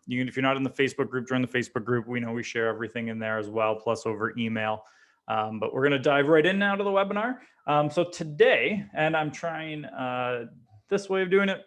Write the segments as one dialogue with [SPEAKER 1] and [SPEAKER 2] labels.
[SPEAKER 1] If you're not in the Facebook group, join the Facebook group. We know we share everything in there as well, plus over email. But we're going to dive right in now to the webinar. So today, and I'm trying this way of doing it.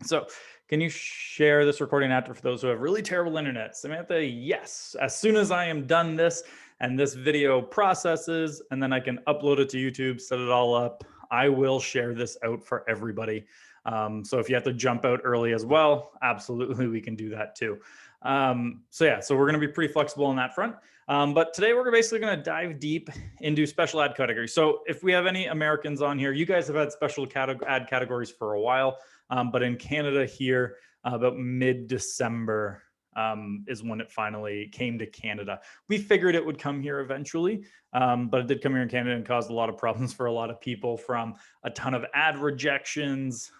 [SPEAKER 1] So can you share this recording after for those who have really terrible internet? Samantha, yes. As soon as I am done this and this video processes, and then I can upload it to YouTube, set it all up, I will share this out for everybody. So if you have to jump out early as well, absolutely, we can do that too. So we're going to be pretty flexible on that front. But today we're basically going to dive deep into special ad categories. So if we have any Americans on here, you guys have had special ad categories for a while. But in Canada here, about mid-December is when it finally came to Canada. We figured it would come here eventually, but it did come here in Canada and caused a lot of problems for a lot of people, from a ton of ad rejections,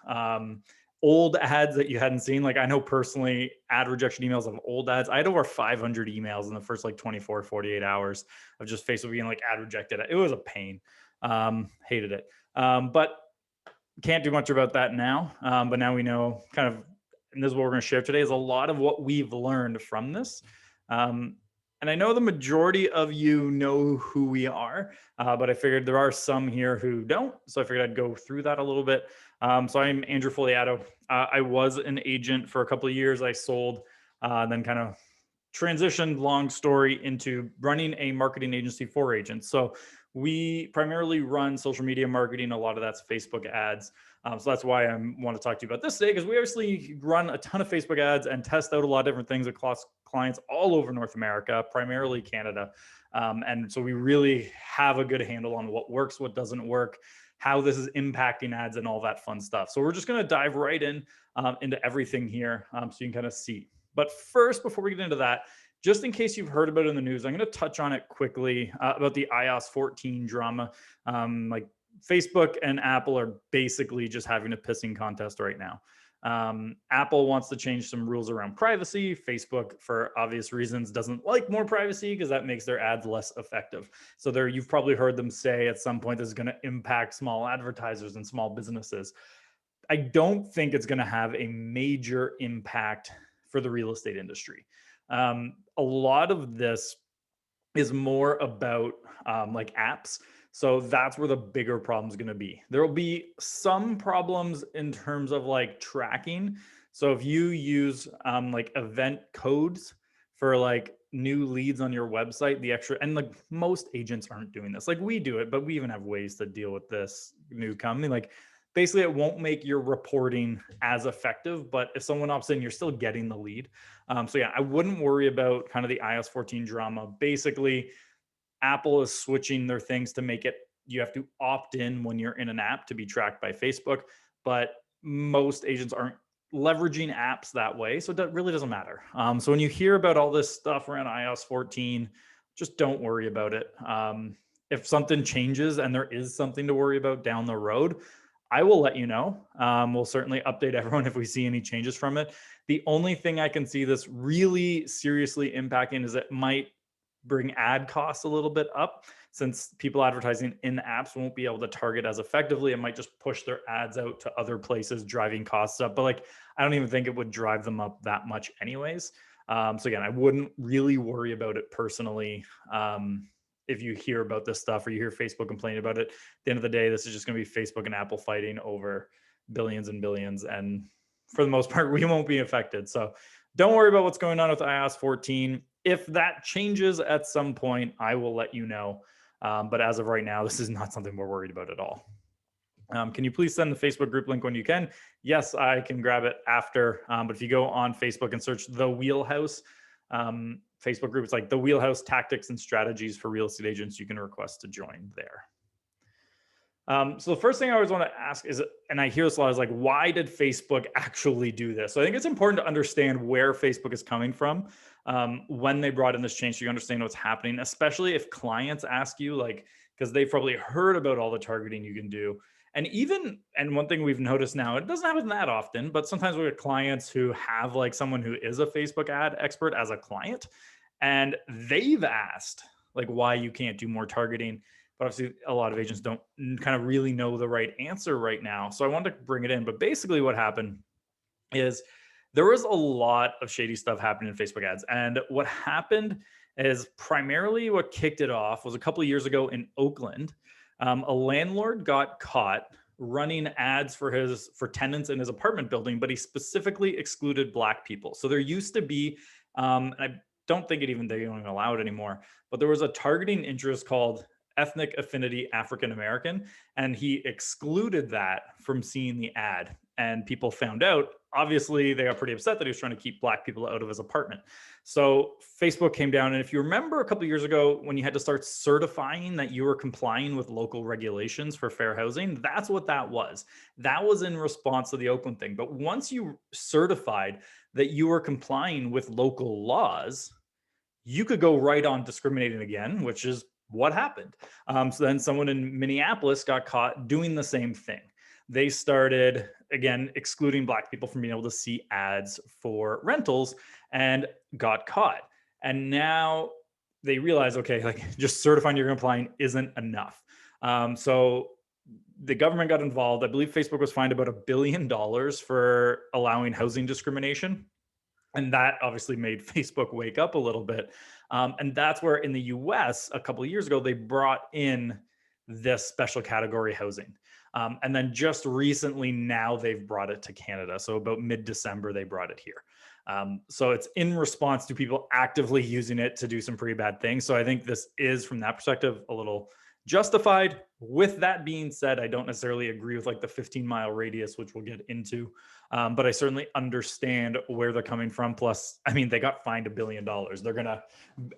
[SPEAKER 1] old ads that you hadn't seen. Like, I know personally, ad rejection emails of old ads. I had over 500 emails in the first like 24, 48 hours of just Facebook being like ad rejected. It was a pain. Hated it. But can't do much about that now. But now we know kind of, and this is what we're going to share today, is a lot of what we've learned from this. And I know the majority of you know who we are, but I figured there are some here who don't. So I figured I'd go through that a little bit. So I'm Andrew Foliato. I was an agent for a couple of years. I sold, then kind of transitioned, long story, into running a marketing agency for agents. So we primarily run social media marketing. A lot of that's Facebook ads. So that's why I want to talk to you about this today, because we obviously run a ton of Facebook ads and test out a lot of different things across clients all over North America, primarily Canada. And so we really have a good handle on what works, what doesn't work, how this is impacting ads, and all that fun stuff. So we're just going to dive right in into everything here, so you can kind of see. But first, before we get into that, just in case you've heard about it in the news, I'm going to touch on it quickly about the iOS 14 drama. Like, Facebook and Apple are basically just having a pissing contest right now. Apple wants to change some rules around privacy. Facebook, for obvious reasons, doesn't like more privacy because that makes their ads less effective. So you've probably heard them say at some point this is going to impact small advertisers and small businesses. I don't think it's going to have a major impact for the real estate industry. A lot of this is more about like apps. So that's where the bigger problem is going to be. There will be some problems in terms of like tracking. So if you use like event codes for like new leads on your website, the extra, and like most agents aren't doing this. Like, we do it, but we even have ways to deal with this new company. Like, basically it won't make your reporting as effective, but if someone opts in, you're still getting the lead. So yeah, I wouldn't worry about kind of the iOS 14 drama. Basically, Apple is switching their things to make it, you have to opt in when you're in an app to be tracked by Facebook, but most agents aren't leveraging apps that way. So that really doesn't matter. So when you hear about all this stuff around iOS 14, just don't worry about it. If something changes, and there is something to worry about down the road, I will let you know. We'll certainly update everyone if we see any changes from it. The only thing I can see this really seriously impacting is it might bring ad costs a little bit up, since people advertising in apps won't be able to target as effectively. It might just push their ads out to other places, driving costs up. But like, I don't even think it would drive them up that much anyways. So again, I wouldn't really worry about it personally. If you hear about this stuff or you hear Facebook complaining about it, at the end of the day, this is just going to be Facebook and Apple fighting over billions and billions. And for the most part, we won't be affected. So don't worry about what's going on with iOS 14. If that changes at some point, I will let you know. But as of right now, this is not something we're worried about at all. Can you please send the Facebook group link when you can? Yes, I can grab it after. But if you go on Facebook and search The Wheelhouse Facebook group, it's like The Wheelhouse Tactics and Strategies for Real Estate Agents. You can request to join there. So the first thing I always want to ask is, and I hear this a lot, is like, why did Facebook actually do this? So I think it's important to understand where Facebook is coming from when they brought in this change, so you understand what's happening, especially if clients ask you, like, because they've probably heard about all the targeting you can do. And one thing we've noticed now, it doesn't happen that often, but sometimes we have clients who have like someone who is a Facebook ad expert as a client, and they've asked like why you can't do more targeting. But obviously a lot of agents don't kind of really know the right answer right now. So I wanted to bring it in. But basically what happened is There was a lot of shady stuff happening in Facebook ads. And what happened is primarily what kicked it off was a couple of years ago in Oakland. A landlord got caught running ads for tenants in his apartment building, but he specifically excluded Black people. So there used to be, and I don't think they don't even allow it anymore, but there was a targeting interest called ethnic affinity African American, and he excluded that from seeing the ad. And people found out. Obviously, they got pretty upset that he was trying to keep Black people out of his apartment. So Facebook came down, and if you remember a couple of years ago when you had to start certifying that you were complying with local regulations for fair housing, that's what that was. That was in response to the Oakland thing. But once you certified that you were complying with local laws, you could go right on discriminating again, which is what happened. So then someone in Minneapolis got caught doing the same thing. They started, again, excluding Black people from being able to see ads for rentals and got caught. And now they realize, okay, like just certifying you're complying isn't enough. So the government got involved. I believe Facebook was fined about $1 billion for allowing housing discrimination. And that obviously made Facebook wake up a little bit. And that's where in the US, a couple of years ago, they brought in this special category housing. And then just recently now they've brought it to Canada. So about mid-December, they brought it here. So it's in response to people actively using it to do some pretty bad things. So I think this is, from that perspective, a little justified. With that being said, I don't necessarily agree with like the 15-mile radius, which we'll get into. But I certainly understand where they're coming from. Plus, I mean, they got fined $1 billion. They're going to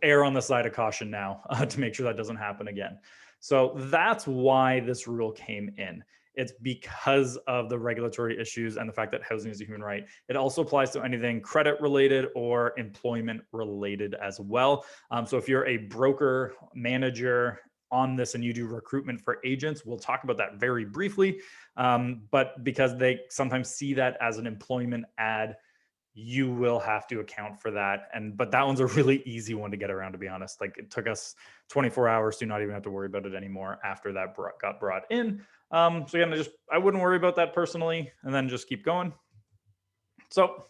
[SPEAKER 1] err on the side of caution now to make sure that doesn't happen again. So that's why this rule came in. It's because of the regulatory issues and the fact that housing is a human right. It also applies to anything credit related or employment related as well. So if you're a broker, manager on this and you do recruitment for agents, we'll talk about that very briefly. But because they sometimes see that as an employment ad, you will have to account for that. But that one's a really easy one to get around, to be honest. Like it took us 24 hours to not even have to worry about it anymore after that got brought in. So again, I wouldn't worry about that personally, and then just keep going. So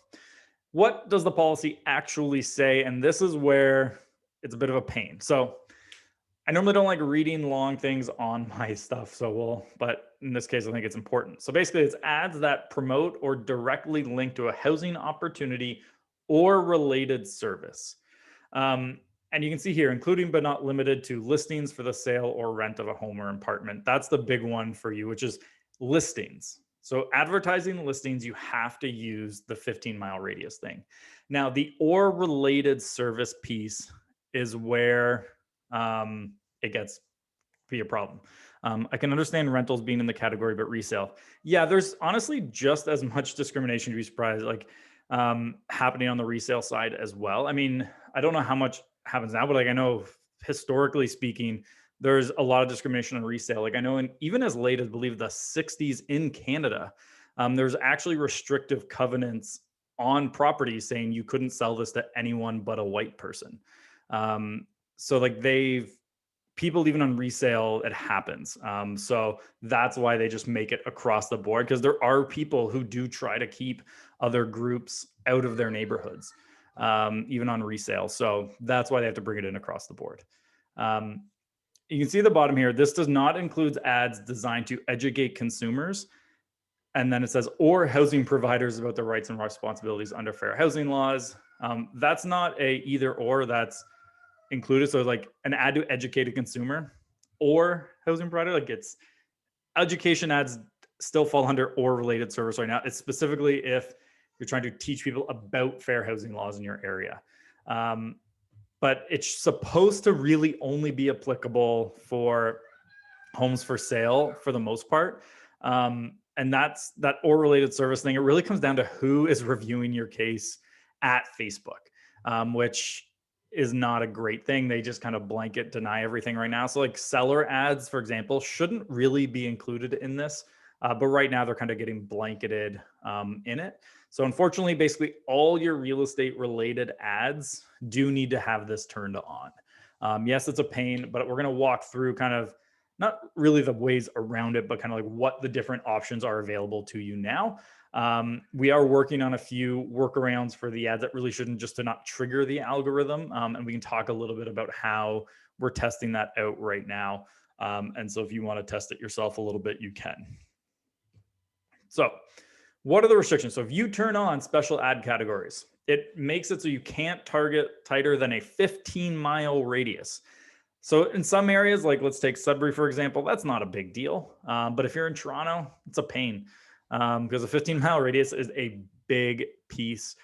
[SPEAKER 1] what does the policy actually say? And this is where it's a bit of a pain. So I normally don't like reading long things on my stuff, but in this case, I think it's important. So basically, it's ads that promote or directly link to a housing opportunity or related service. And you can see here, including but not limited to listings for the sale or rent of a home or apartment. That's the big one for you, which is listings. So advertising listings, you have to use the 15-mile radius thing. Now, the or related service piece is where it gets to be a problem. I can understand rentals being in the category, but resale. Yeah, there's honestly just as much discrimination, to be surprised, like happening on the resale side as well. I mean, I don't know how much happens now, but like I know historically speaking, there's a lot of discrimination on resale. Like I know even as late as I believe the 60s in Canada, there's actually restrictive covenants on properties saying you couldn't sell this to anyone but a white person. So like people even on resale, it happens. So that's why they just make it across the board, because there are people who do try to keep other groups out of their neighborhoods, even on resale. So that's why they have to bring it in across the board. You can see the bottom here. This does not include ads designed to educate consumers. And then it says, or housing providers about their rights and responsibilities under fair housing laws. That's not a either or, that's included. So like an ad to educate a consumer or housing provider, like it's education ads still fall under or related service right now. It's specifically if you're trying to teach people about fair housing laws in your area. But it's supposed to really only be applicable for homes for sale for the most part. And that's that or related service thing. It really comes down to who is reviewing your case at Facebook, which is not a great thing. They just kind of blanket deny everything right now. So like seller ads, for example, shouldn't really be included in this. But right now they're kind of getting blanketed in it. So unfortunately, basically all your real estate related ads do need to have this turned on. Yes, it's a pain, but we're going to walk through kind of not really the ways around it, but kind of like what the different options are available to you now. We are working on a few workarounds for the ads that really shouldn't, just to not trigger the algorithm. And we can talk a little bit about how we're testing that out right now. And so if you want to test it yourself a little bit, you can. So what are the restrictions? So if you turn on special ad categories, it makes it so you can't target tighter than a 15-mile radius. So in some areas, like let's take Sudbury, for example, that's not a big deal. But if you're in Toronto, it's a pain because a 15-mile radius is a big piece,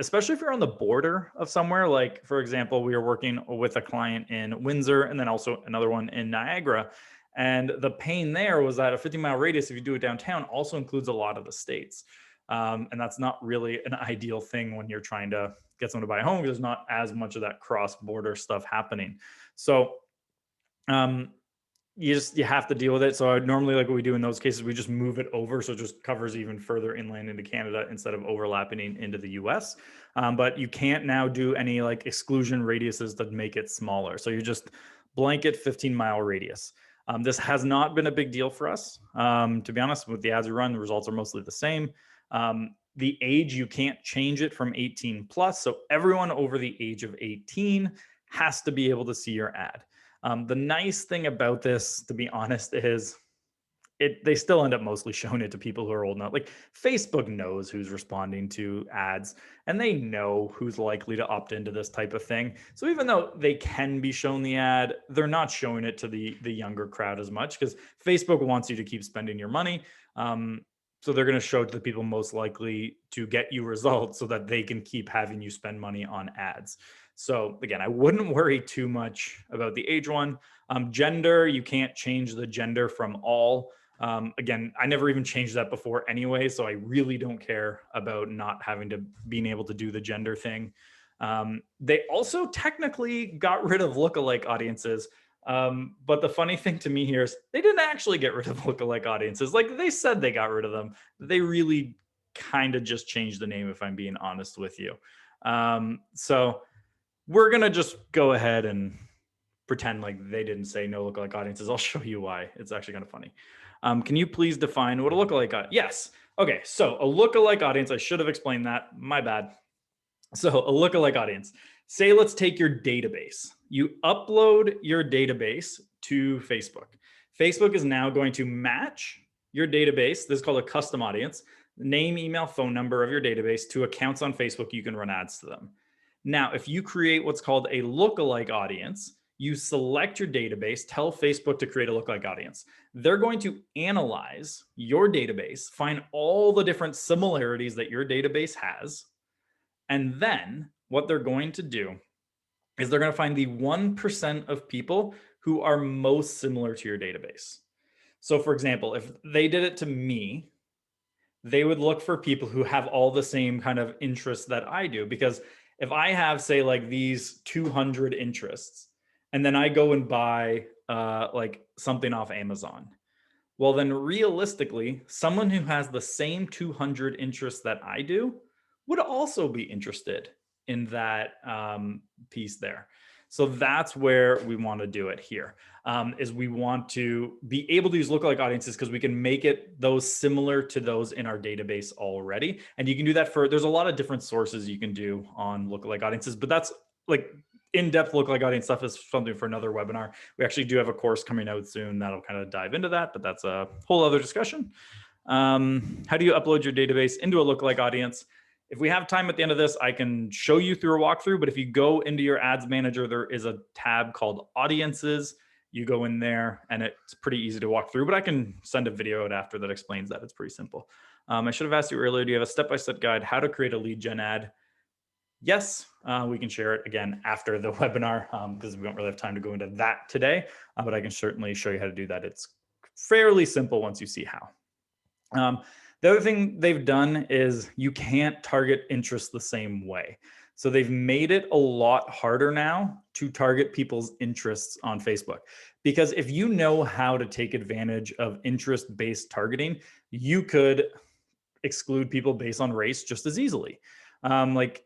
[SPEAKER 1] especially if you're on the border of somewhere. Like, for example, we are working with a client in Windsor and then also another one in Niagara. And the pain there was that a 15-mile radius, if you do it downtown, also includes a lot of the states. And that's not really an ideal thing when you're trying to get someone to buy a home, because there's not as much of that cross-border stuff happening. So you have to deal with it. So normally, like what we do in those cases, we just move it over, so it just covers even further inland into Canada instead of overlapping into the US. But you can't now do any like exclusion radiuses that make it smaller. So you just blanket 15-mile radius. This has not been a big deal for us. To be honest, with the ads we run, the results are mostly the same. The age, you can't change it from 18 plus. So everyone over the age of 18 has to be able to see your ad. The nice thing about this, to be honest, is they still end up mostly showing it to people who are old enough. Like Facebook knows who's responding to ads, and they know who's likely to opt into this type of thing. So even though they can be shown the ad, they're not showing it to the younger crowd as much, because Facebook wants you to keep spending your money. So they're going to show it to the people most likely to get you results so that they can keep having you spend money on ads. So again, I wouldn't worry too much about the age one. Gender, you can't change the gender from all. Again, I never even changed that before anyway, so I really don't care about not being able to do the gender thing. They also technically got rid of lookalike audiences. But the funny thing to me here is they didn't actually get rid of lookalike audiences. Like they said they got rid of them. They really kind of just changed the name, if I'm being honest with you. So we're going to just go ahead and pretend like they didn't say no lookalike audiences. I'll show you why. It's actually kind of funny. Can you please define what a lookalike audience? Yes. Okay. So a lookalike audience, I should have explained that. My bad. So a lookalike audience, say let's take your database. You upload your database to Facebook. Facebook is now going to match your database. This is called a custom audience. Name, email, phone number of your database to accounts on Facebook. You can run ads to them. Now, if you create what's called a lookalike audience, you select your database, tell Facebook to create a lookalike audience. They're going to analyze your database, find all the different similarities that your database has. And then what they're going to do is they're going to find the 1% of people who are most similar to your database. So for example, if they did it to me, they would look for people who have all the same kind of interests that I do. Because if I have, say, like these 200 interests, and then I go and buy like something off Amazon, well, then realistically, someone who has the same 200 interests that I do would also be interested in that piece there. So that's where we want to do it here, is we want to be able to use lookalike audiences because we can make it those similar to those in our database already. And you can do that there's a lot of different sources you can do on lookalike audiences, but that's like in-depth lookalike audience stuff is something for another webinar. We actually do have a course coming out soon that'll kind of dive into that, but that's a whole other discussion. How do you upload your database into a lookalike audience? If we have time at the end of this, I can show you through a walkthrough, but if you go into your ads manager, there is a tab called audiences. You go in there and it's pretty easy to walk through, but I can send a video out after that explains that. It's pretty simple. I should have asked you earlier, do you have a step-by-step guide how to create a lead gen ad? Yes, we can share it again after the webinar because we don't really have time to go into that today, but I can certainly show you how to do that. It's fairly simple once you see how. The other thing they've done is you can't target interests the same way. So they've made it a lot harder now to target people's interests on Facebook. Because if you know how to take advantage of interest-based targeting, you could exclude people based on race just as easily. Like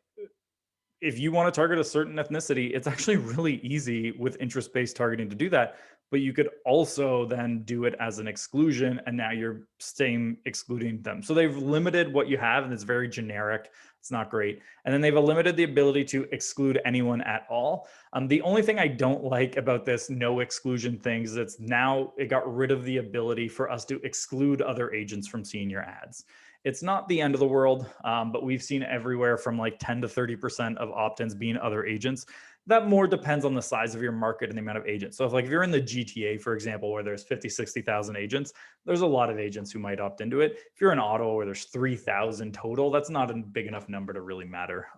[SPEAKER 1] if you want to target a certain ethnicity, it's actually really easy with interest-based targeting to do that. But you could also then do it as an exclusion, and now you're staying excluding them. So they've limited what you have, and it's very generic. It's not great. And then they've limited the ability to exclude anyone at all. The only thing I don't like about this no exclusion thing is it got rid of the ability for us to exclude other agents from seeing your ads. It's not the end of the world, but we've seen everywhere from like 10 to 30% of opt-ins being other agents. That more depends on the size of your market and the amount of agents. So if you're in the GTA, for example, where there's 50, 60,000 agents, there's a lot of agents who might opt into it. If you're in Ottawa where there's 3,000 total, that's not a big enough number to really matter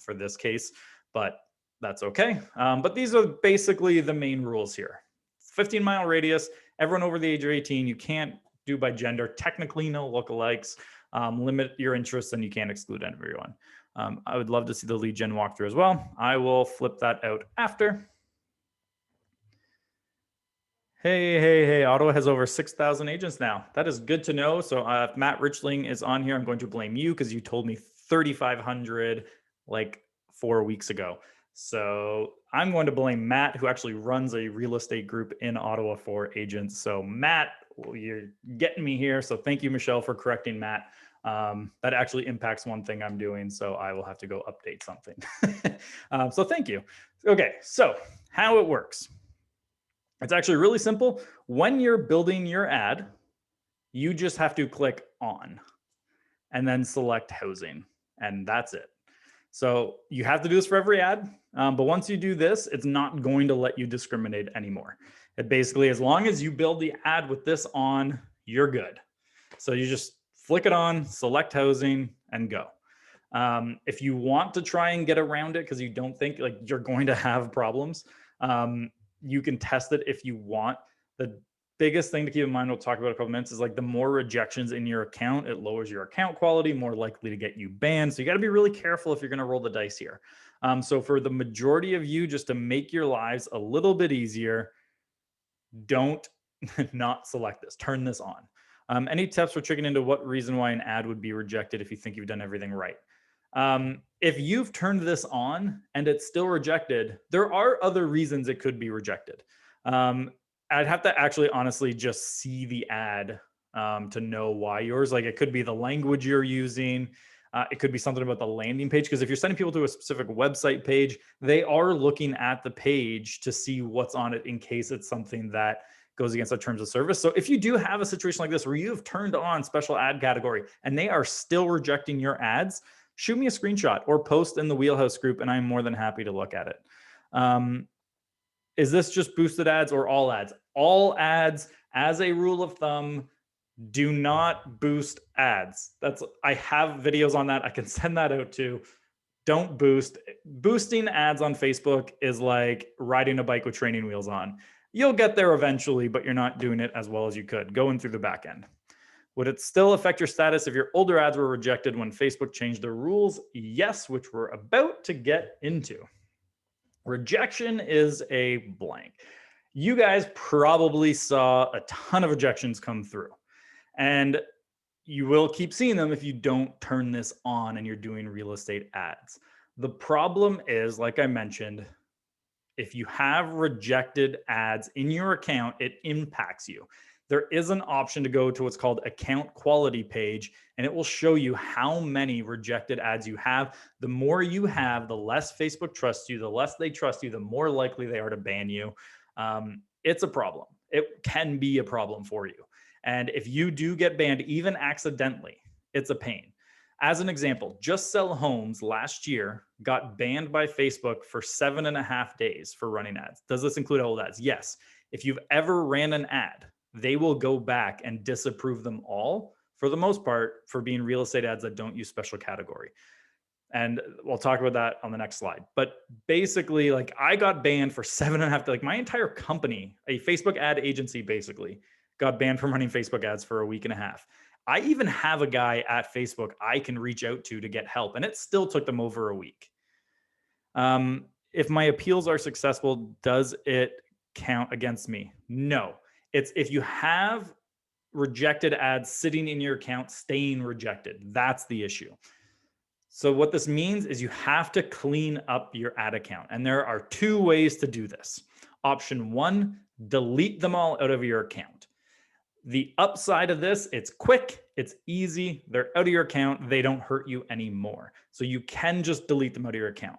[SPEAKER 1] for this case, but that's okay. But these are basically the main rules here. 15-mile radius, everyone over the age of 18, you can't do by gender, technically no lookalikes. Limit your interests, and you can't exclude everyone. I would love to see the lead gen walkthrough as well. I will flip that out after. Hey, Ottawa has over 6,000 agents now. That is good to know. So if Matt Richling is on here, I'm going to blame you because you told me 3,500 like 4 weeks ago. So I'm going to blame Matt, who actually runs a real estate group in Ottawa for agents. So Matt, you're getting me here. So thank you, Michelle, for correcting Matt. That actually impacts one thing I'm doing. So I will have to go update something. So thank you. Okay, so how it works. It's actually really simple. When you're building your ad, you just have to click on and then select housing, and that's it. So you have to do this for every ad, but once you do this, it's not going to let you discriminate anymore. It basically, as long as you build the ad with this on, you're good. So you just flick it on, select housing, and go. If you want to try and get around it because you don't think like you're going to have problems, you can test it if you want. The biggest thing to keep in mind, we'll talk about in a couple minutes, is like the more rejections in your account, it lowers your account quality, more likely to get you banned. So you got to be really careful if you're going to roll the dice here. So for the majority of you, just to make your lives a little bit easier, don't not select this, turn this on. Any tips for checking into what reason why an ad would be rejected if you think you've done everything right? If you've turned this on and it's still rejected, there are other reasons it could be rejected. I'd have to actually honestly just see the ad to know why yours. Like it could be the language you're using. It could be something about the landing page, because if you're sending people to a specific website page, they are looking at the page to see what's on it in case it's something that goes against the terms of service. So if you do have a situation like this where you've turned on special ad category and they are still rejecting your ads, shoot me a screenshot or post in the Wheelhouse group, and I'm more than happy to look at it. Is this just boosted ads or all ads? All ads, as a rule of thumb, do not boost ads. I have videos on that. I can send that out too. Don't boost. Boosting ads on Facebook is like riding a bike with training wheels on. You'll get there eventually, but you're not doing it as well as you could going through the back end. Would it still affect your status if your older ads were rejected when Facebook changed their rules? Yes, which we're about to get into. Rejection is a blank. You guys probably saw a ton of rejections come through, and you will keep seeing them if you don't turn this on and you're doing real estate ads. The problem is, like I mentioned, if you have rejected ads in your account, it impacts you. There is an option to go to what's called account quality page, and it will show you how many rejected ads you have. The more you have, the less Facebook trusts you, the less they trust you, the more likely they are to ban you. It's a problem. It can be a problem for you. And if you do get banned, even accidentally, it's a pain. As an example, Just Sell Homes last year got banned by Facebook for 7.5 days for running ads. Does this include old ads? Yes. If you've ever ran an ad, they will go back and disapprove them all, for the most part, for being real estate ads that don't use special category. And we'll talk about that on the next slide. But basically, like I got banned for 7.5, like my entire company, a Facebook ad agency basically, got banned from running Facebook ads for a week and a half. I even have a guy at Facebook I can reach out to get help, and it still took them over a week. If my appeals are successful, does it count against me? No. It's if you have rejected ads sitting in your account, staying rejected. That's the issue. So what this means is you have to clean up your ad account. And there are two ways to do this. Option one, delete them all out of your account. The upside of this, it's quick, it's easy, they're out of your account, they don't hurt you anymore. So you can just delete them out of your account.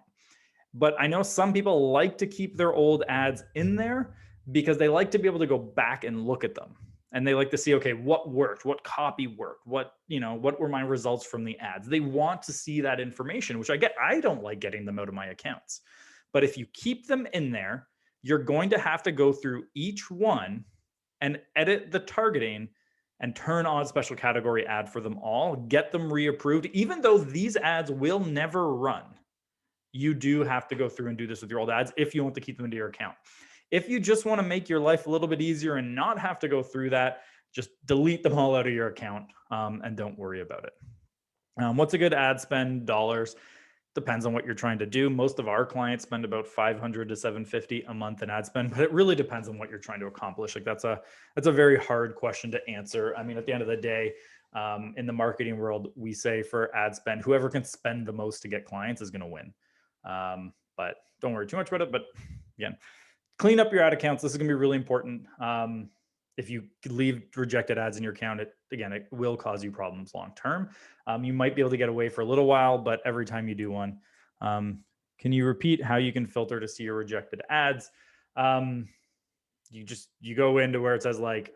[SPEAKER 1] But I know some people like to keep their old ads in there because they like to be able to go back and look at them. And they like to see, okay, what worked, what copy worked, what were my results from the ads. They want to see that information, which I get. I don't like getting them out of my accounts. But if you keep them in there, you're going to have to go through each one and edit the targeting and turn on special category ad for them all, get them reapproved, even though these ads will never run. You do have to go through and do this with your old ads if you want to keep them into your account. If you just want to make your life a little bit easier and not have to go through that, just delete them all out of your account and don't worry about it. What's a good ad spend? Dollars. Depends on what you're trying to do. Most of our clients spend about $500 to $750 a month in ad spend, but it really depends on what you're trying to accomplish. Like that's a very hard question to answer. I mean, at the end of the day, in the marketing world, we say for ad spend, whoever can spend the most to get clients is going to win. But don't worry too much about it. But again, clean up your ad accounts. This is going to be really important. If you leave rejected ads in your account, it will cause you problems long term. You might be able to get away for a little while, but every time you do one, can you repeat how you can filter to see your rejected ads? You go into where it says like,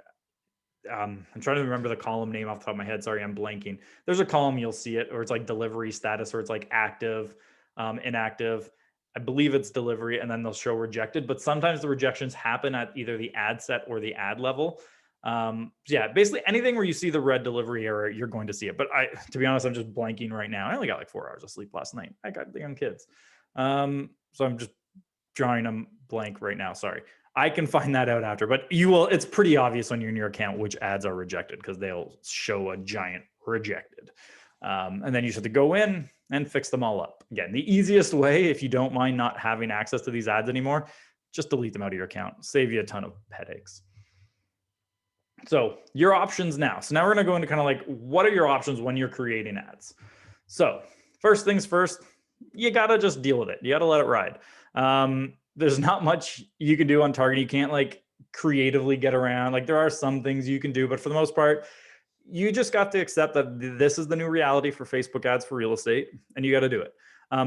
[SPEAKER 1] I'm trying to remember the column name off the top of my head. Sorry, I'm blanking. There's a column, you'll see it, or it's like delivery status, or it's like active, inactive. I believe it's delivery, and then they'll show rejected. But sometimes the rejections happen at either the ad set or the ad level. Yeah, basically anything where you see the red delivery error, you're going to see it. But to be honest, I'm just blanking right now. I only got like 4 hours of sleep last night. I got the young kids. So I'm just drawing them blank right now. Sorry. I can find that out after, but it's pretty obvious when you're in your account which ads are rejected because they'll show a giant rejected. And then you just have to go in and fix them all up. Again, the easiest way, if you don't mind not having access to these ads anymore, just delete them out of your account. Save you a ton of headaches. So your options now. So now we're going to go into kind of like, what are your options when you're creating ads? So first things first, you got to just deal with it. You got to let it ride. There's not much you can do on targeting. You can't like creatively get around. Like there are some things you can do, but for the most part, you just got to accept that this is the new reality for Facebook ads for real estate, and you got to do it.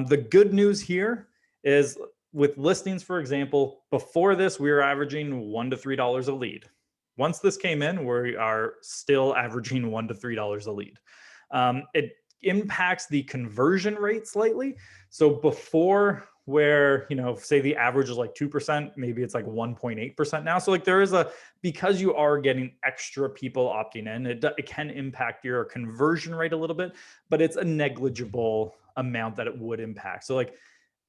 [SPEAKER 1] The good news here is with listings, for example, before this, we were averaging $1 to $3 a lead. Once this came in, we are still averaging $1 to $3 a lead. It impacts the conversion rate slightly. So before, where, say the average is like 2%, maybe it's like 1.8% now. So like there is because you are getting extra people opting in, it can impact your conversion rate a little bit, but it's a negligible amount that it would impact. So like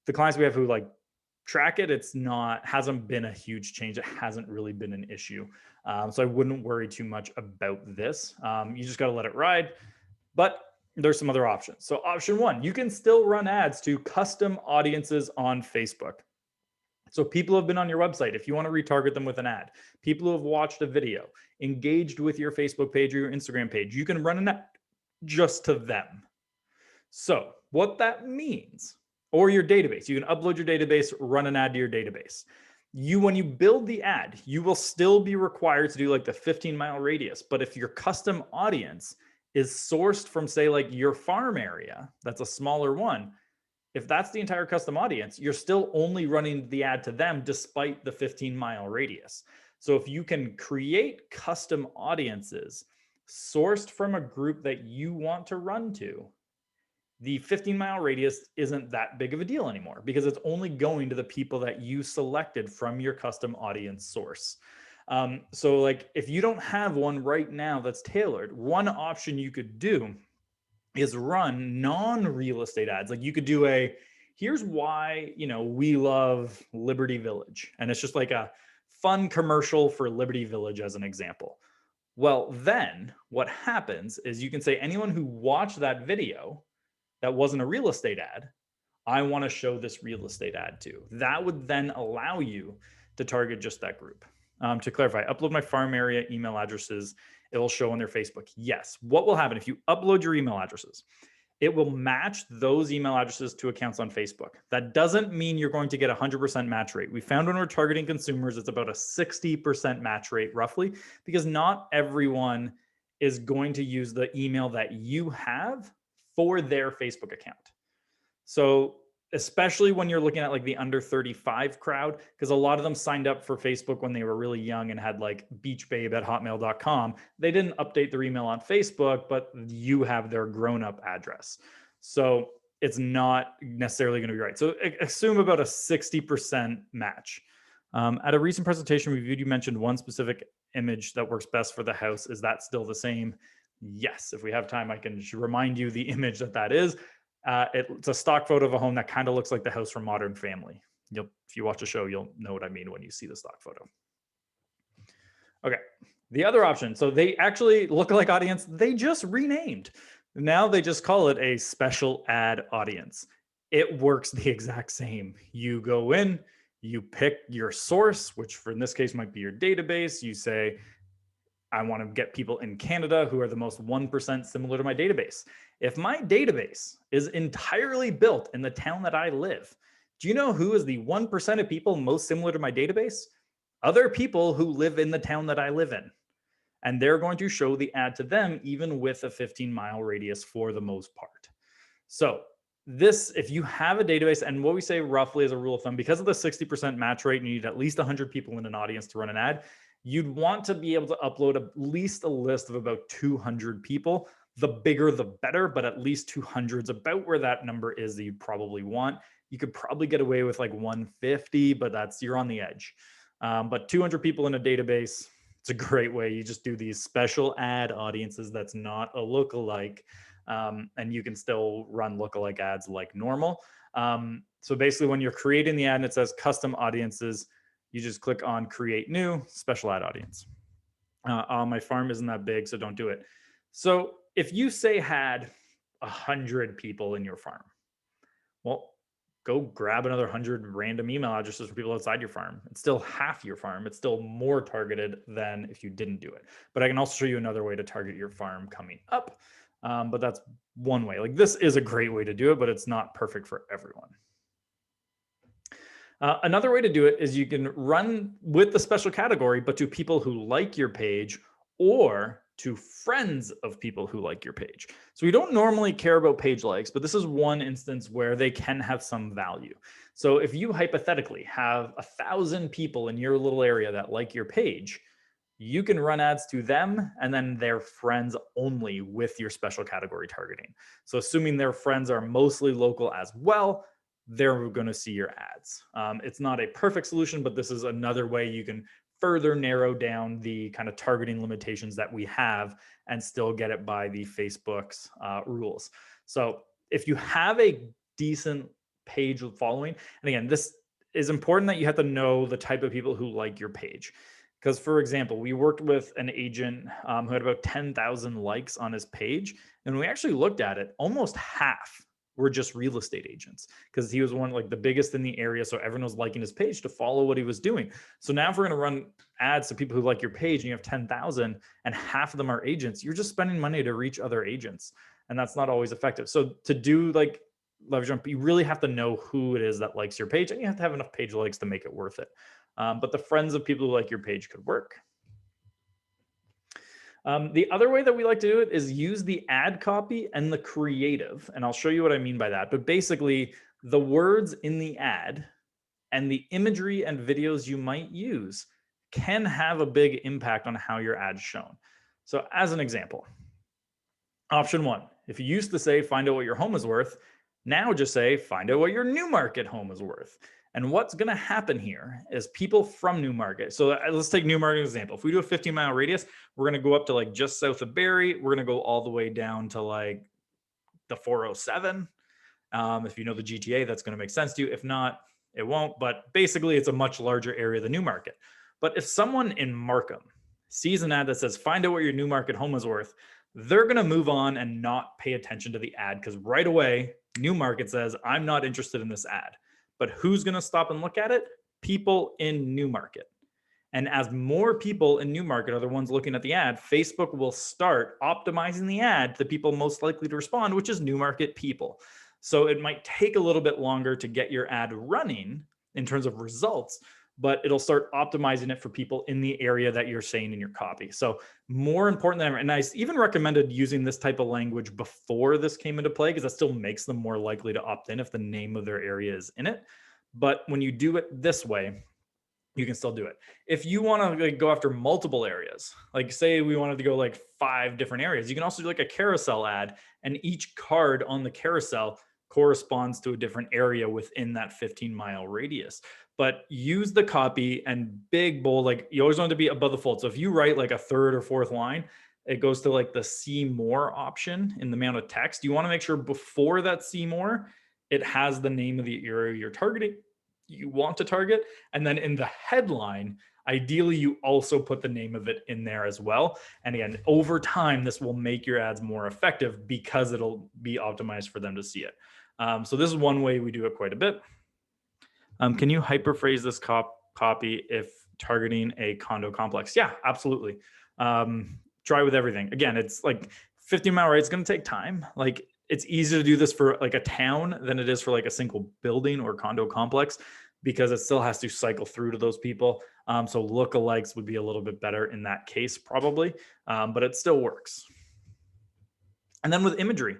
[SPEAKER 1] the clients we have who like track it, hasn't been a huge change. It hasn't really been an issue. So I wouldn't worry too much about this. You just got to let it ride, but there's some other options. So option one, you can still run ads to custom audiences on Facebook. So people have been on your website. If you want to retarget them with an ad, people who have watched a video, engaged with your Facebook page or your Instagram page, you can run an ad just to them. So what that means, or your database, you can upload your database, run an ad to your database. When you build the ad, you will still be required to do like the 15-mile radius. But if your custom audience is sourced from, say, like your farm area, that's a smaller one. If that's the entire custom audience, you're still only running the ad to them despite the 15-mile radius. So if you can create custom audiences sourced from a group that you want to run to, the 15-mile radius isn't that big of a deal anymore because it's only going to the people that you selected from your custom audience source. So like if you don't have one right now that's tailored, one option you could do is run non-real estate ads. Like you could do here's why, we love Liberty Village. And it's just like a fun commercial for Liberty Village as an example. Well, then what happens is you can say anyone who watched that video that wasn't a real estate ad, I want to show this real estate ad to. That would then allow you to target just that group. To clarify, upload my farm area email addresses. It will show on their Facebook. Yes. What will happen if you upload your email addresses? it will match those email addresses to accounts on Facebook. That doesn't mean you're going to get a 100% match rate. We found when we're targeting consumers, it's about a 60% match rate roughly, because not everyone is going to use the email that you have for their Facebook account. So especially when you're looking at like the under 35 crowd, because a lot of them signed up for Facebook when they were really young and had like beachbabe@hotmail.com. They didn't update their email on Facebook, but you have their grown-up address. So it's not necessarily going to be right. So assume about a 60% match. At a recent presentation we viewed, you mentioned one specific image that works best for the house. Is that still the same? Yes. If we have time, I can remind you the image that is. It's a stock photo of a home that kind of looks like the house from Modern Family. If you watch the show, you'll know what I mean when you see the stock photo. Okay, the other option. So they actually lookalike audience, they just renamed. Now they just call it a special ad audience. It works the exact same. You go in, you pick your source, which in this case might be your database. You say, I want to get people in Canada who are the most 1% similar to my database. If my database is entirely built in the town that I live, do you know who is the 1% of people most similar to my database? Other people who live in the town that I live in. And they're going to show the ad to them, even with a 15-mile radius for the most part. So this, if you have a database, and what we say roughly as a rule of thumb, because of the 60% match rate, you need at least 100 people in an audience to run an ad. You'd want to be able to upload at least a list of about 200 people. The bigger, the better, but at least 200 is about where that number is that you probably want. You could probably get away with like 150, but you're on the edge. But 200 people in a database, it's a great way. You just do these special ad audiences that's not a lookalike, and you can still run lookalike ads like normal. So basically when you're creating the ad and it says custom audiences, you just click on create new special ad audience. My farm isn't that big, so don't do it. So if you say had 100 people in your farm, well, go grab another 100 random email addresses for people outside your farm. It's still half your farm. It's still more targeted than if you didn't do it. But I can also show you another way to target your farm coming up. But that's one way. Like this is a great way to do it, but it's not perfect for everyone. Another way to do it is you can run with the special category, but to people who like your page or to friends of people who like your page. So we don't normally care about page likes, but this is one instance where they can have some value. So if you hypothetically have 1,000 people in your little area that like your page, you can run ads to them and then their friends only with your special category targeting. So assuming their friends are mostly local as well, they're going to see your ads. It's not a perfect solution, but this is another way you can further narrow down the kind of targeting limitations that we have and still get it by the Facebook's rules. So if you have a decent page following, and again, this is important that you have to know the type of people who like your page. Because for example, we worked with an agent who had about 10,000 likes on his page. And we actually looked at it, almost half were just real estate agents because he was one like the biggest in the area. So everyone was liking his page to follow what he was doing. So now if we're going to run ads to people who like your page and you have 10,000 and half of them are agents, you're just spending money to reach other agents. And that's not always effective. So to do like leverage jump, you really have to know who it is that likes your page and you have to have enough page likes to make it worth it. But the friends of people who like your page could work. The other way that we like to do it is use the ad copy and the creative. And I'll show you what I mean by that. But basically, the words in the ad and the imagery and videos you might use can have a big impact on how your ad's shown. So as an example, option one, if you used to say, find out what your home is worth, now just say, find out what your new market home is worth. And what's going to happen here is people from Newmarket. So let's take Newmarket as an example. If we do a 15-mile radius, we're going to go up to like just south of Barrie. We're going to go all the way down to like the 407. If you know the GTA, that's going to make sense to you. If not, it won't. But basically, it's a much larger area than Newmarket. But if someone in Markham sees an ad that says, find out what your Newmarket home is worth, they're going to move on and not pay attention to the ad because right away, Newmarket says, I'm not interested in this ad. But who's going to stop and look at it? People in Newmarket. And as more people in Newmarket are the ones looking at the ad, Facebook will start optimizing the ad to the people most likely to respond, which is Newmarket people. So it might take a little bit longer to get your ad running in terms of results, but it'll start optimizing it for people in the area that you're saying in your copy. So more important than ever. And I even recommended using this type of language before this came into play, because that still makes them more likely to opt in if the name of their area is in it. But when you do it this way, you can still do it. If you want to go after multiple areas, like say we wanted to go like 5 different areas, you can also do like a carousel ad, and each card on the carousel corresponds to a different area within that 15-mile radius. But use the copy and big, bold, like you always want it to be above the fold. So if you write like a 3rd or 4th line, it goes to like the see more option in the amount of text. You want to make sure before that see more, it has the name of the area you're targeting, you want to target. And then in the headline, ideally, you also put the name of it in there as well. And again, over time, this will make your ads more effective because it'll be optimized for them to see it. So this is one way we do it quite a bit. Can you hyperphrase this copy if targeting a condo complex? Yeah, absolutely. Try with everything. Again, it's like 15-mile radius. It's going to take time. Like it's easier to do this for like a town than it is for like a single building or condo complex, because it still has to cycle through to those people. So lookalikes would be a little bit better in that case, probably, but it still works. And then with imagery,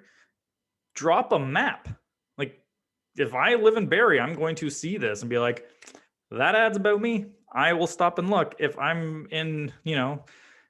[SPEAKER 1] drop a map. Like if I live in Barrie, I'm going to see this and be like, that ad's about me. I will stop and look. If I'm in,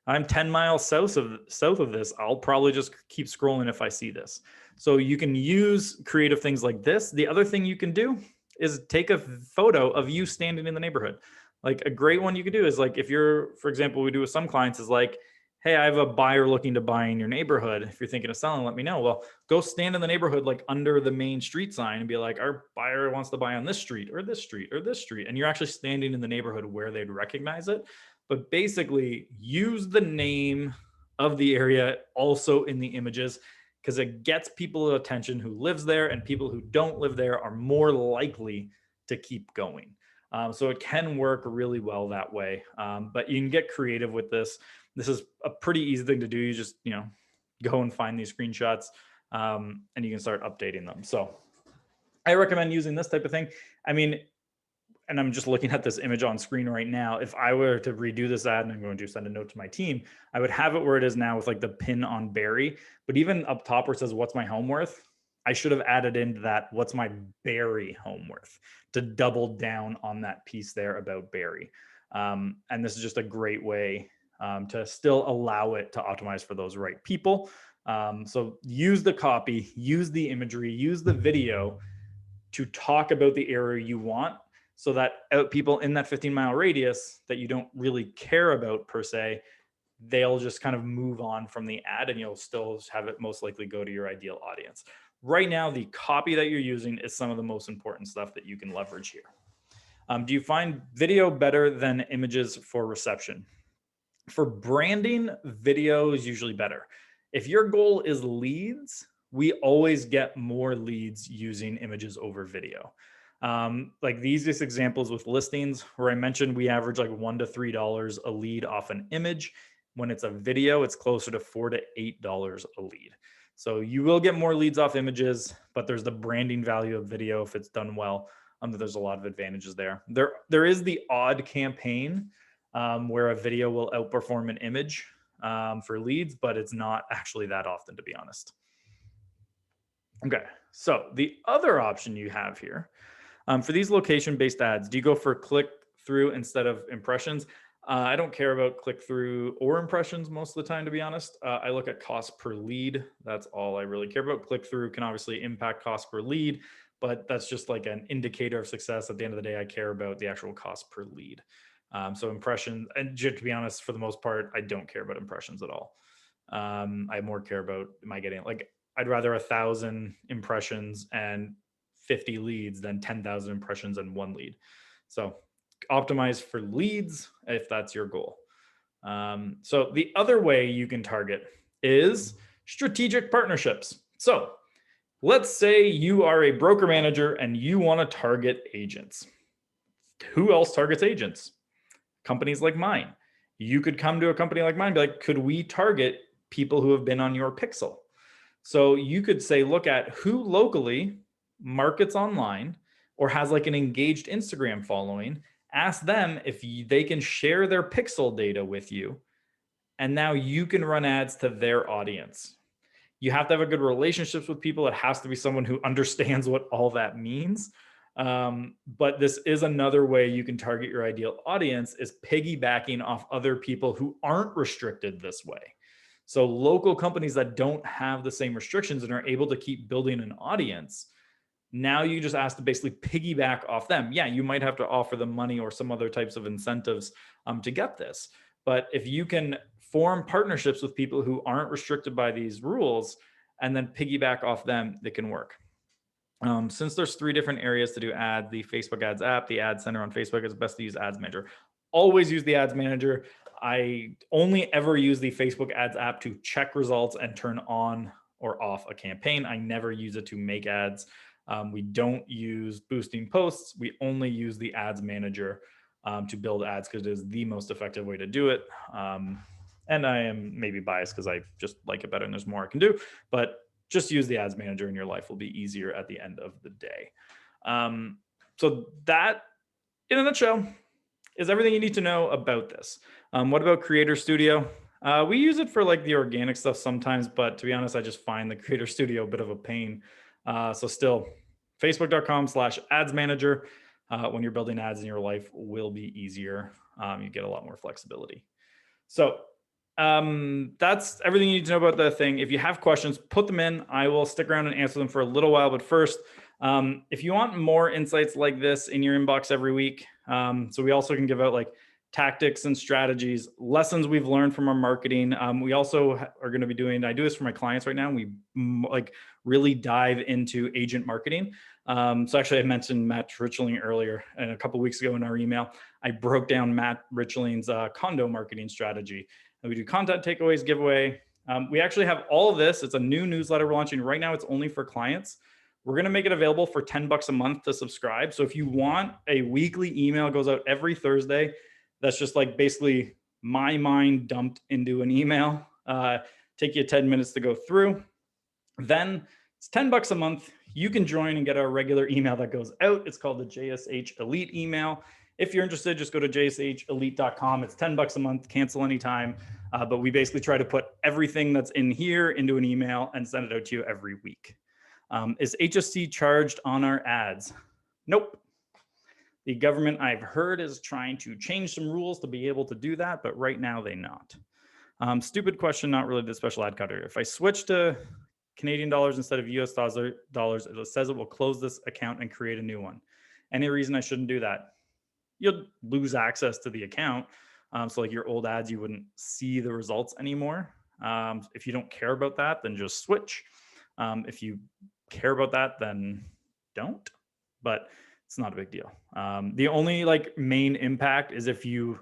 [SPEAKER 1] I'm 10 miles south of this, I'll probably just keep scrolling if I see this. So you can use creative things like this. The other thing you can do is take a photo of you standing in the neighborhood. Like a great one you could do is like, if you're, for example, we do with some clients is like, hey, I have a buyer looking to buy in your neighborhood. If you're thinking of selling, let me know. Well, go stand in the neighborhood, like under the main street sign, and be like, our buyer wants to buy on this street or this street or this street. And you're actually standing in the neighborhood where they'd recognize it. But basically use the name of the area also in the images, because it gets people attention who lives there, and people who don't live there are more likely to keep going. So it can work really well that way. But you can get creative with this. This is a pretty easy thing to do. You just, go and find these screenshots and you can start updating them. So I recommend using this type of thing. I mean, and I'm just looking at this image on screen right now. If I were to redo this ad, and I'm going to send a note to my team, I would have it where it is now with like the pin on Barrie. But even up top where it says, what's my home worth? I should have added into that, what's my Barrie home worth, to double down on that piece there about Barrie. And this is just a great way to still allow it to optimize for those right people. So use the copy, use the imagery, use the video to talk about the area you want, so that people in that 15-mile radius that you don't really care about per se, they'll just kind of move on from the ad, and you'll still have it most likely go to your ideal audience. Right now, the copy that you're using is some of the most important stuff that you can leverage here. Do you find video better than images for reception? For branding, video is usually better. If your goal is leads, we always get more leads using images over video. Like the easiest examples with listings, where I mentioned we average like $1 to $3 a lead off an image. When it's a video, it's closer to $4 to $8 a lead. So you will get more leads off images, but there's the branding value of video if it's done well. There's a lot of advantages there. There is the odd campaign where a video will outperform an image for leads, but it's not actually that often, to be honest. Okay, so the other option you have here, for these location-based ads, do you go for click-through instead of impressions? I don't care about click-through or impressions most of the time, to be honest. I look at cost per lead. That's all I really care about. Click-through can obviously impact cost per lead, but that's just like an indicator of success. At the end of the day, I care about the actual cost per lead. So impressions, and to be honest, for the most part, I don't care about impressions at all. I more care about, am I getting, like, I'd rather 1,000 impressions and 50 leads than 10,000 impressions and 1 lead. So optimize for leads if that's your goal. So the other way you can target is strategic partnerships. So let's say you are a broker manager and you want to target agents. Who else targets agents? companies like mine. You could come to a company like mine and be like, could we target people who have been on your pixel? So you could say, look at who locally markets online or has like an engaged Instagram following. Ask them if they can share their pixel data with you. And now you can run ads to their audience. You have to have a good relationships with people. It has to be someone who understands what all that means. But this is another way you can target your ideal audience, is piggybacking off other people who aren't restricted this way. So local companies that don't have the same restrictions and are able to keep building an audience, now you just ask to basically piggyback off them. Yeah, you might have to offer them money or some other types of incentives to get this. But if you can form partnerships with people who aren't restricted by these rules and then piggyback off them, it can work. Since there's 3 different areas to do ads, the Facebook Ads app, the Ad Center on Facebook, it's best to use Ads Manager. Always use the Ads Manager. I only ever use the Facebook Ads app to check results and turn on or off a campaign. I never use it to make ads. We don't use boosting posts. We only use the Ads Manager to build ads because it is the most effective way to do it. And I am maybe biased because I just like it better and there's more I can do. But just use the Ads Manager and your life will be easier at the end of the day. So that, in a nutshell, is everything you need to know about this. What about Creator Studio? We use it for like the organic stuff sometimes, but to be honest, I just find the Creator Studio a bit of a pain. So still, facebook.com/ads manager. When you're building ads in your life will be easier. You get a lot more flexibility. So that's everything you need to know about the thing. If you have questions, put them in. I will stick around and answer them for a little while. But first, if you want more insights like this in your inbox every week, so we also can give out like tactics and strategies, lessons we've learned from our marketing. We also are going to be doing, I do this for my clients right now. We like really dive into agent marketing. So actually I mentioned Matt Richling earlier, and a couple of weeks ago in our email, I broke down Matt Richling's condo marketing strategy. And we do content takeaways, giveaway. We actually have all of this. It's a new newsletter we're launching right now. It's only for clients. We're going to make it available for $10 a month to subscribe. So if you want a weekly email, it goes out every Thursday. That's just like basically my mind dumped into an email. Take you 10 minutes to go through. Then it's $10 a month. You can join and get our regular email that goes out. It's called the JSH Elite email. If you're interested, just go to jshelite.com. It's $10 a month, cancel anytime. But we basically try to put everything that's in here into an email and send it out to you every week. Is HST charged on our ads? Nope. The government, I've heard, is trying to change some rules to be able to do that, but right now they not. Stupid question, not related to special ad cutter. If I switch to Canadian dollars instead of US dollars, it says it will close this account and create a new one. Any reason I shouldn't do that? You'll lose access to the account. So like your old ads, you wouldn't see the results anymore. If you don't care about that, then just switch. If you care about that, then don't. But it's not a big deal. The only like main impact is if you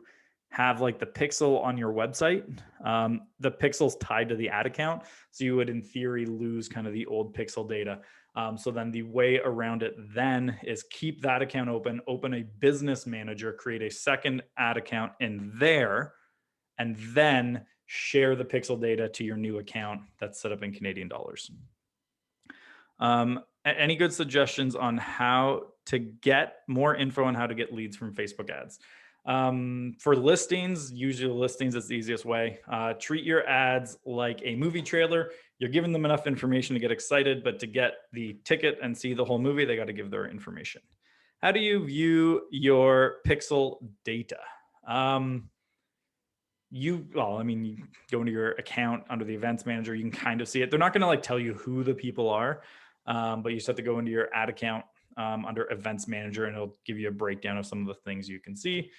[SPEAKER 1] have like the pixel on your website, the pixel's tied to the ad account. So you would in theory lose kind of the old pixel data. So then the way around it then is keep that account open a business manager, create a second ad account in there, and then share the pixel data to your new account that's set up in Canadian dollars. Any good suggestions on how to get more info on how to get leads from Facebook ads? For listings, usually listings is the easiest way. Treat your ads like a movie trailer. You're giving them enough information to get excited, but to get the ticket and see the whole movie, they got to give their information. How do you view your pixel data? You go into your account under the events manager, you can kind of see it. They're not going to like tell you who the people are, but you just have to go into your ad account under events manager, and it'll give you a breakdown of some of the things you can see.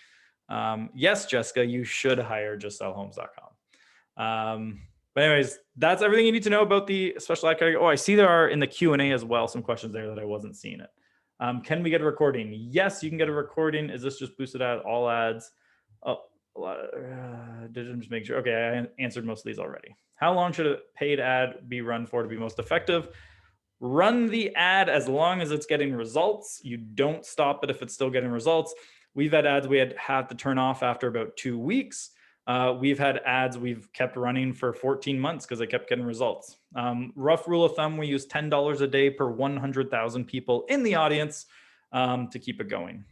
[SPEAKER 1] Yes, Jessica, you should hire justsellhomes.com. But anyways, that's everything you need to know about the special ad category. Oh, I see there are in the Q&A as well some questions there that I wasn't seeing it. Can we get a recording? Yes, you can get a recording. Is this just boosted ad, all ads? Oh, did just make sure. Okay, I answered most of these already. How long should a paid ad be run for to be most effective? Run the ad as long as it's getting results. You don't stop it if it's still getting results. We've had ads we had to turn off after about 2 weeks. We've had ads we've kept running for 14 months because they kept getting results. Rough rule of thumb, we use $10 a day per 100,000 people in the audience to keep it going.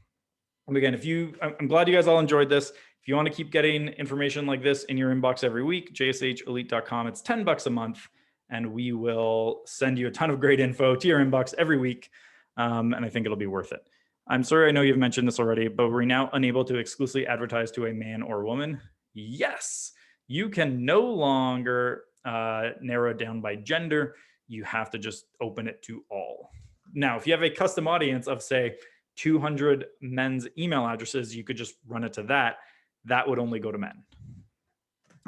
[SPEAKER 1] And again, I'm glad you guys all enjoyed this. If you want to keep getting information like this in your inbox every week, jshelite.com. It's $10 a month, and we will send you a ton of great info to your inbox every week. And I think it'll be worth it. I'm sorry, I know you've mentioned this already, but we're now unable to exclusively advertise to a man or woman. Yes, you can no longer narrow it down by gender. You have to just open it to all. Now, if you have a custom audience of, say, 200 men's email addresses, you could just run it to that. That would only go to men.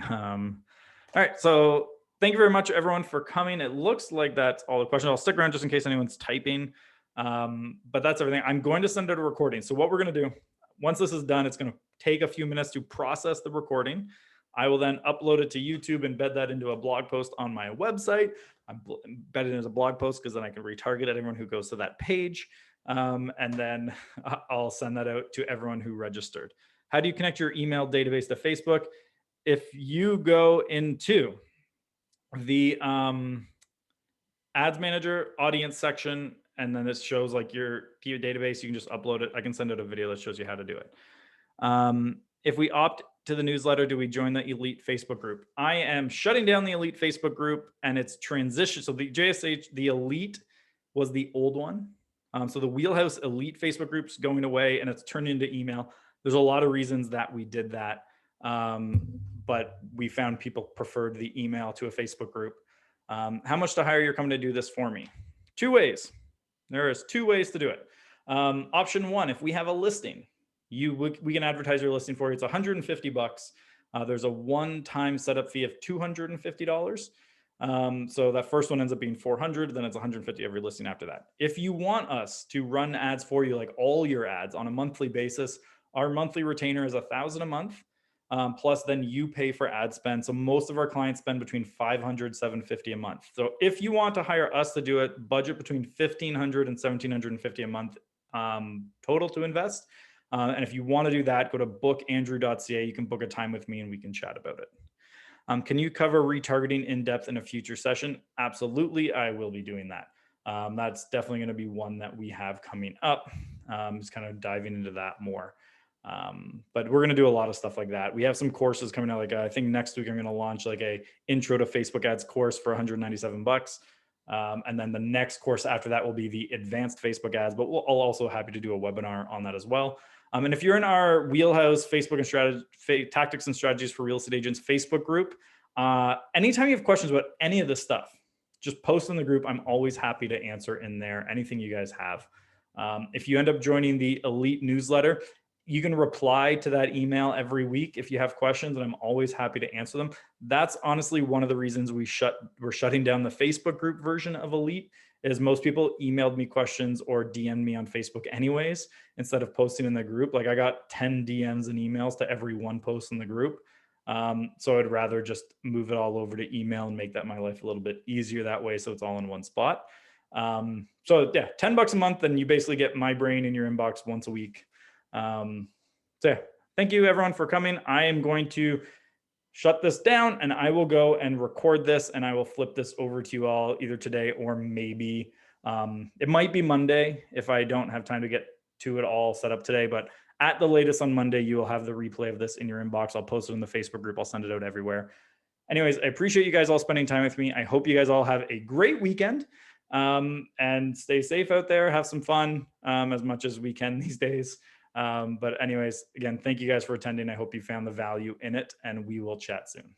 [SPEAKER 1] All right, so thank you very much, everyone, for coming. It looks like that's all the questions. I'll stick around just in case anyone's typing, but that's everything. I'm going to send out a recording. So what we're going to do, once this is done, it's going to take a few minutes to process the recording. I will then upload it to YouTube, embed that into a blog post on my website. I'm embedded it as a blog post because then I can retarget everyone who goes to that page. And then I'll send that out to everyone who registered. How do you connect your email database to Facebook? If you go into the ads manager audience section, and then this shows like your database, you can just upload it. I can send out a video that shows you how to do it. If we opt to the newsletter, do we join the Elite Facebook group? I am shutting down the Elite Facebook group, and it's transitioned. So the JSH, the Elite was the old one. So the Wheelhouse Elite Facebook group's going away, and it's turned into email. There's a lot of reasons that we did that, but we found people preferred the email to a Facebook group. How much to hire? You're coming to do this for me? 2 ways. There is 2 ways to do it. Option 1, if we have a listing, we can advertise your listing for you. It's $150. There's a one-time setup fee of $250. So that first one ends up being $400, then it's $150 every listing after that. If you want us to run ads for you, like all your ads on a monthly basis, our monthly retainer is $1,000 a month. Plus then you pay for ad spend. So most of our clients spend between $500, $750 a month. So if you want to hire us to do it, budget between $1,500 and $1,750 a month total to invest. And if you want to do that, go to bookandrew.ca. You can book a time with me and we can chat about it. Can you cover retargeting in depth in a future session? Absolutely, I will be doing that. That's definitely going to be one that we have coming up. Just kind of diving into that more. But we're going to do a lot of stuff like that. We have some courses coming out. Like I think next week I'm going to launch like a intro to Facebook ads course for $197. And then the next course after that will be the advanced Facebook ads, but I'll also happy to do a webinar on that as well. And if you're in our Wheelhouse Facebook and Tactics and Strategies for Real Estate Agents Facebook group, anytime you have questions about any of this stuff, just post in the group. I'm always happy to answer in there, anything you guys have. If you end up joining the Elite newsletter, you can reply to that email every week if you have questions, and I'm always happy to answer them. That's honestly one of the reasons we're shutting down the Facebook group version of Elite, is most people emailed me questions or DM'd me on Facebook anyways, instead of posting in the group. Like I got 10 DMs and emails to every one post in the group. So I'd rather just move it all over to email and make that my life a little bit easier that way, so it's all in one spot. So yeah, $10 a month, and you basically get my brain in your inbox once a week. So yeah, thank you everyone for coming. I am going to shut this down and I will go and record this, and I will flip this over to you all either today or maybe it might be Monday if I don't have time to get to it all set up today, but at the latest on Monday, you will have the replay of this in your inbox. I'll post it in the Facebook group. I'll send it out everywhere. Anyways, I appreciate you guys all spending time with me. I hope you guys all have a great weekend, and stay safe out there. Have some fun as much as we can these days. But anyways, again, thank you guys for attending. I hope you found the value in it, and we will chat soon.